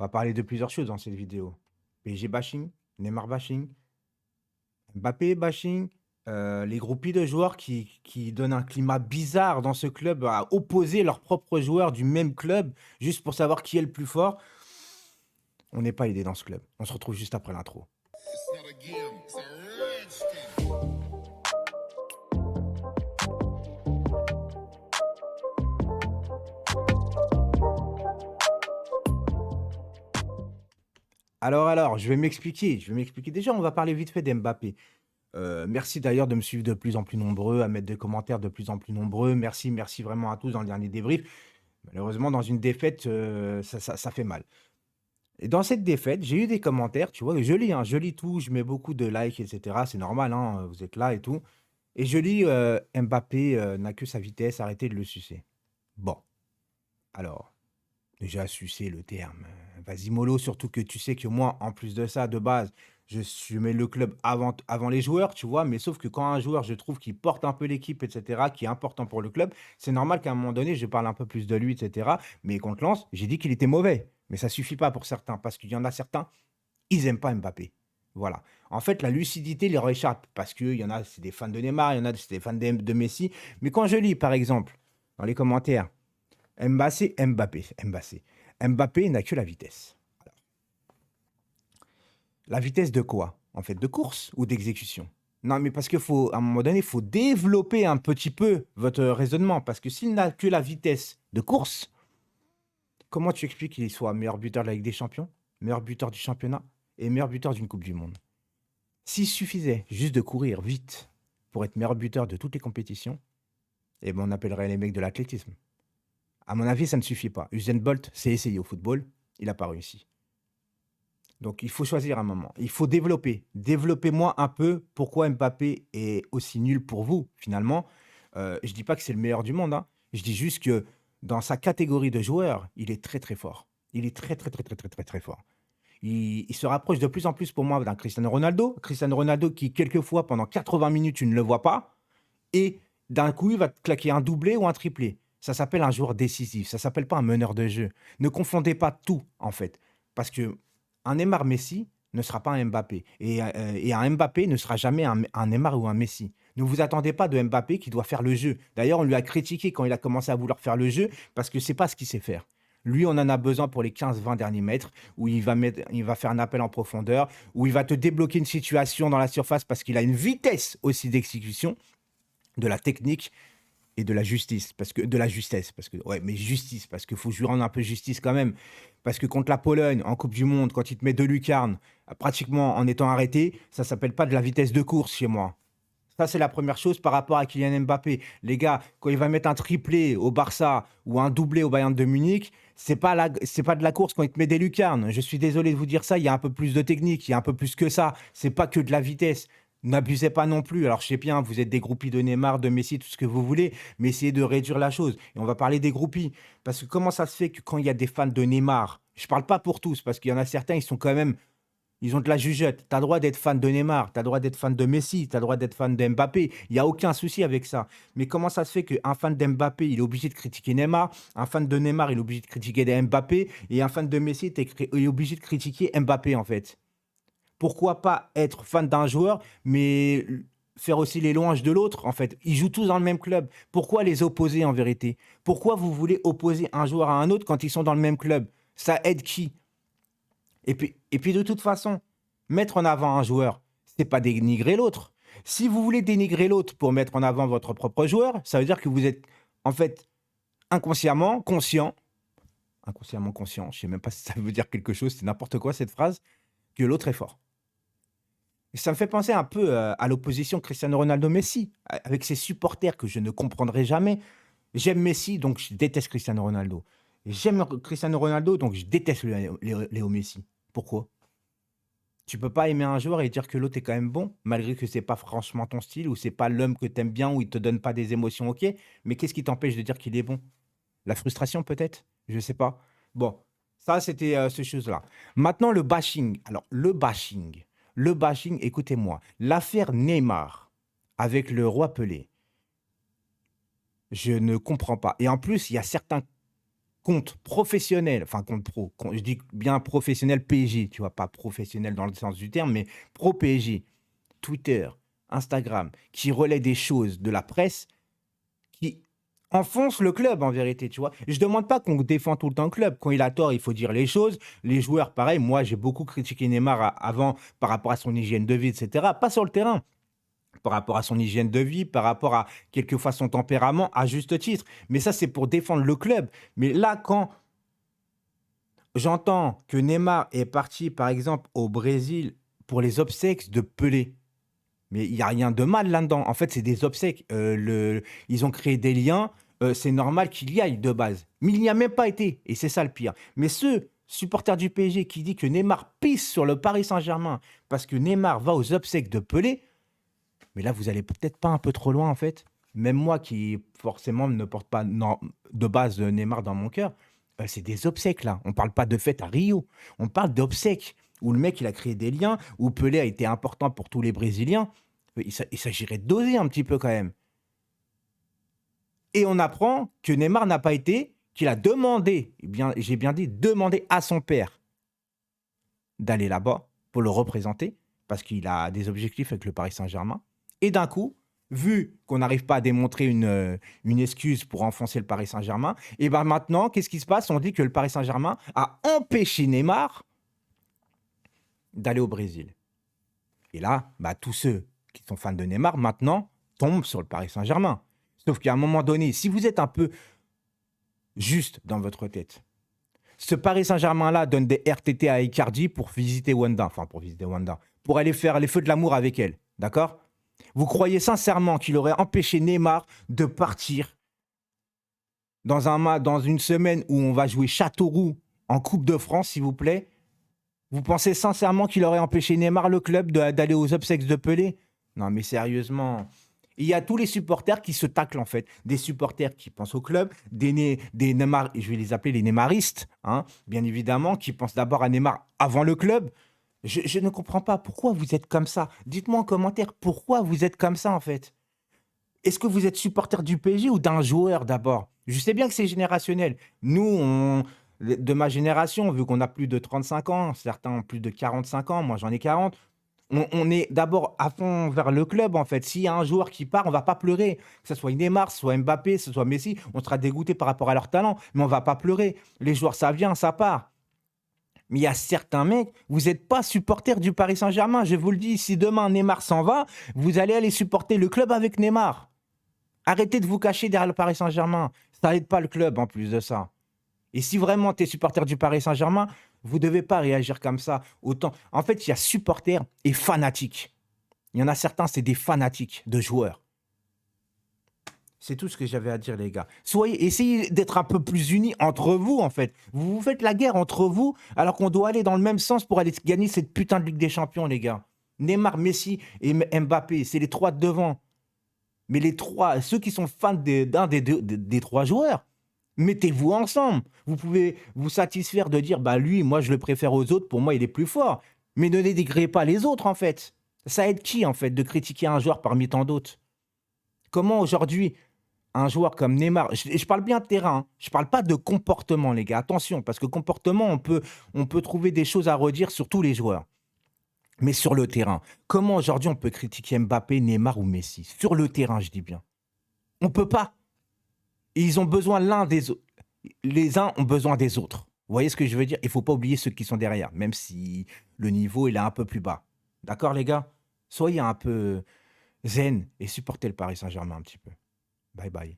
On va parler de plusieurs choses dans cette vidéo. PSG bashing, Neymar bashing, Mbappé bashing, les groupies de joueurs qui donnent un climat bizarre dans ce club à opposer leurs propres joueurs du même club juste pour savoir qui est le plus fort. On n'est pas aidé dans ce club. On se retrouve juste après l'intro. It's not a game, it's a rich thing. Alors, je vais m'expliquer. Déjà, on va parler vite fait d'Mbappé. Merci d'ailleurs de me suivre de plus en plus nombreux, à mettre des commentaires de plus en plus nombreux. Merci vraiment à tous dans le dernier débrief. Malheureusement, dans une défaite, ça fait mal. Et dans cette défaite, j'ai eu des commentaires, tu vois, je lis tout, je mets beaucoup de likes, et cetera. C'est normal, hein, vous êtes là et tout. Et je lis, Mbappé, n'a que sa vitesse, arrêtez de le sucer. Bon, alors, déjà sucer le terme, vas-y mollo, surtout que tu sais que moi, en plus de ça, de base, je mets le club avant les joueurs, tu vois? Mais sauf que quand un joueur, je trouve qu'il porte un peu l'équipe et cetera, qui est important pour le club, c'est normal qu'à un moment donné, je parle un peu plus de lui et cetera. Mais contre Lens, j'ai dit qu'il était mauvais. Mais ça suffit pas pour certains, parce qu'il y en a certains, ils aiment pas Mbappé. Voilà. En fait, la lucidité leur échappe, parce qu'il y en a, c'est des fans de Neymar, il y en a, c'est des fans de Messi. Mais quand je lis, par exemple, dans les commentaires, Mbappé n'a que la vitesse. La vitesse de quoi? En fait, de course ou d'exécution? Non, mais parce qu'il faut, à un moment donné, il faut développer un petit peu votre raisonnement. Parce que s'il n'a que la vitesse de course, comment tu expliques qu'il soit meilleur buteur de la Ligue des Champions, meilleur buteur du championnat et meilleur buteur d'une Coupe du Monde? S'il suffisait juste de courir vite pour être meilleur buteur de toutes les compétitions, eh ben on appellerait les mecs de l'athlétisme. À mon avis, ça ne suffit pas. Usain Bolt s'est essayé au football, il n'a pas réussi. Donc il faut choisir un moment. Il faut développer. Développez-moi un peu pourquoi Mbappé est aussi nul pour vous, finalement. Je dis pas que c'est le meilleur du monde, hein. Je dis juste que dans sa catégorie de joueurs, il est très, très fort. Il est très, très, très, très, très, très, très fort. Il se rapproche de plus en plus pour moi d'un Cristiano Ronaldo. Cristiano Ronaldo qui, quelquefois, pendant 80 minutes, tu ne le vois pas. Et d'un coup, il va te claquer un doublé ou un triplé. Ça s'appelle un joueur décisif. Ça s'appelle pas un meneur de jeu. Ne confondez pas tout, en fait. Parce que un Neymar Messi ne sera pas un Mbappé. Et un Mbappé ne sera jamais un Neymar ou un Messi. Ne vous attendez pas de Mbappé qui doit faire le jeu. D'ailleurs, on lui a critiqué quand il a commencé à vouloir faire le jeu parce que c'est pas ce qu'il sait faire. Lui, on en a besoin pour les 15-20 derniers mètres où il va faire un appel en profondeur, où il va te débloquer une situation dans la surface parce qu'il a une vitesse aussi d'exécution, de la technique et de la justice, de la justesse, parce que, ouais, mais justice, parce qu'il faut que je lui rende un peu justice quand même. Parce que contre la Pologne, en Coupe du Monde, quand il te met deux lucarnes, pratiquement en étant arrêté, ça s'appelle pas de la vitesse de course chez moi. Ça, c'est la première chose par rapport à Kylian Mbappé. Les gars, quand il va mettre un triplé au Barça ou un doublé au Bayern de Munich, c'est pas de la course quand il te met des lucarnes. Je suis désolé de vous dire ça, il y a un peu plus de technique, il y a un peu plus que ça. C'est pas que de la vitesse. N'abusez pas non plus. Alors, je sais bien, vous êtes des groupies de Neymar, de Messi, tout ce que vous voulez, mais essayez de réduire la chose. Et on va parler des groupies. Parce que comment ça se fait que quand il y a des fans de Neymar, je parle pas pour tous, parce qu'il y en a certains, ils sont quand même ils ont de la jugeote. Tu as le droit d'être fan de Neymar, tu as le droit d'être fan de Messi, tu as le droit d'être fan d'Mbappé. Il n'y a aucun souci avec ça. Mais comment ça se fait qu'un fan d'Mbappé, il est obligé de critiquer Neymar, un fan de Neymar, il est obligé de critiquer Mbappé, et un fan de Messi, il est obligé de critiquer Mbappé, en fait? Pourquoi pas être fan d'un joueur, mais faire aussi les louanges de l'autre, en fait? Ils jouent tous dans le même club. Pourquoi les opposer, en vérité? Pourquoi vous voulez opposer un joueur à un autre quand ils sont dans le même club? Ça aide qui? Et puis de toute façon, mettre en avant un joueur, c'est pas dénigrer l'autre. Si vous voulez dénigrer l'autre pour mettre en avant votre propre joueur, ça veut dire que vous êtes en fait inconsciemment conscient, je sais même pas si ça veut dire quelque chose, c'est n'importe quoi cette phrase, que l'autre est fort. Et ça me fait penser un peu à l'opposition Cristiano Ronaldo-Messi, avec ses supporters que je ne comprendrai jamais. J'aime Messi, donc je déteste Cristiano Ronaldo. J'aime Cristiano Ronaldo, donc je déteste Léo Messi. Pourquoi? Tu peux pas aimer un joueur et dire que l'autre est quand même bon, malgré que c'est pas franchement ton style ou c'est pas l'homme que t'aimes bien ou il te donne pas des émotions, OK, mais qu'est-ce qui t'empêche de dire qu'il est bon? La frustration peut-être? Je sais pas. Bon, ça c'était, ces choses-là. Maintenant le bashing. Alors le bashing, écoutez-moi, l'affaire Neymar avec le roi Pelé, je ne comprends pas et en plus, il y a certains compte professionnel, enfin compte pro, je dis bien professionnel PJ, tu vois, pas professionnel dans le sens du terme, mais pro PJ, Twitter, Instagram, qui relaie des choses de la presse qui enfonce le club en vérité, tu vois. Je demande pas qu'on défend tout le temps le club. Quand il a tort, il faut dire les choses. Les joueurs, pareil, moi j'ai beaucoup critiqué Neymar avant par rapport à son hygiène de vie, etc. Pas sur le terrain, par rapport à son hygiène de vie, par rapport à quelquefois son tempérament, à juste titre. Mais ça, c'est pour défendre le club. Mais là, quand j'entends que Neymar est parti, par exemple, au Brésil pour les obsèques de Pelé, mais il n'y a rien de mal là-dedans. En fait, c'est des obsèques. Ils ont créé des liens. C'est normal qu'il y aille de base. Mais il n'y a même pas été. Et c'est ça le pire. Mais ceux, supporters du PSG, qui dit que Neymar pisse sur le Paris Saint-Germain parce que Neymar va aux obsèques de Pelé, mais là, vous allez peut-être pas un peu trop loin, en fait. Même moi qui, forcément, ne porte pas de base Neymar dans mon cœur, c'est des obsèques, là. On ne parle pas de fête à Rio. On parle d'obsèques où le mec, il a créé des liens, où Pelé a été important pour tous les Brésiliens. Il s'agirait de doser un petit peu quand même. Et on apprend que Neymar n'a pas été, qu'il a demandé, eh bien, j'ai bien dit demandé à son père d'aller là-bas pour le représenter, parce qu'il a des objectifs avec le Paris Saint-Germain. Et d'un coup, vu qu'on n'arrive pas à démontrer une excuse pour enfoncer le Paris Saint-Germain, et bien maintenant, qu'est-ce qui se passe? On dit que le Paris Saint-Germain a empêché Neymar d'aller au Brésil. Et là, bah, tous ceux qui sont fans de Neymar, maintenant, tombent sur le Paris Saint-Germain. Sauf qu'à un moment donné, si vous êtes un peu juste dans votre tête, ce Paris Saint-Germain-là donne des RTT à Icardi pour visiter Wanda, pour aller faire les feux de l'amour avec elle, d'accord? Vous croyez sincèrement qu'il aurait empêché Neymar de partir dans une semaine où on va jouer Châteauroux en Coupe de France, s'il vous plaît? Vous pensez sincèrement qu'il aurait empêché Neymar, le club, d'aller aux obsèques de Pelé? Non, mais sérieusement. Il y a tous les supporters qui se taclent, en fait. Des supporters qui pensent au club, des Neymar, je vais les appeler les Neymaristes, hein, bien évidemment, qui pensent d'abord à Neymar avant le club. Je ne comprends pas pourquoi vous êtes comme ça. Dites-moi en commentaire pourquoi vous êtes comme ça, en fait. Est-ce que vous êtes supporter du PSG ou d'un joueur d'abord? Je sais bien que c'est générationnel. Nous, de ma génération, vu qu'on a plus de 35 ans, certains ont plus de 45 ans, moi j'en ai 40, on est d'abord à fond vers le club en fait. S'il y a un joueur qui part, on va pas pleurer. Que ce soit Neymar, que ce soit Mbappé, que ce soit Messi, on sera dégoûté par rapport à leur talent, mais on va pas pleurer. Les joueurs, ça vient, ça part. Mais il y a certains mecs, vous n'êtes pas supporter du Paris Saint-Germain. Je vous le dis, si demain Neymar s'en va, vous allez aller supporter le club avec Neymar. Arrêtez de vous cacher derrière le Paris Saint-Germain. Ça n'aide pas le club en plus de ça. Et si vraiment tu es supporter du Paris Saint-Germain, vous ne devez pas réagir comme ça. Autant. En fait, il y a supporters et fanatiques. Il y en a certains, c'est des fanatiques de joueurs. C'est tout ce que j'avais à dire, les gars. Essayez d'être un peu plus unis entre vous, en fait. Vous vous faites la guerre entre vous, alors qu'on doit aller dans le même sens pour aller gagner cette putain de Ligue des Champions, les gars. Neymar, Messi et Mbappé, c'est les trois de devant. Mais les trois, ceux qui sont fans d'un des trois joueurs, mettez-vous ensemble. Vous pouvez vous satisfaire de dire, bah lui, moi, je le préfère aux autres, pour moi, il est plus fort. Mais ne dénigrez pas les autres, en fait. Ça aide qui, en fait, de critiquer un joueur parmi tant d'autres? Comment aujourd'hui, un joueur comme Neymar, je parle bien de terrain, hein, je parle pas de comportement, les gars, attention, parce que comportement, on peut trouver des choses à redire sur tous les joueurs. Mais sur le terrain, comment aujourd'hui on peut critiquer Mbappé, Neymar ou Messi? Sur le terrain, je dis bien. On peut pas. Et ils ont besoin l'un des autres. Les uns ont besoin des autres. Vous voyez ce que je veux dire? Il ne faut pas oublier ceux qui sont derrière, même si le niveau il est un peu plus bas. D'accord, les gars? Soyez un peu zen et supportez le Paris Saint-Germain un petit peu. Bye bye.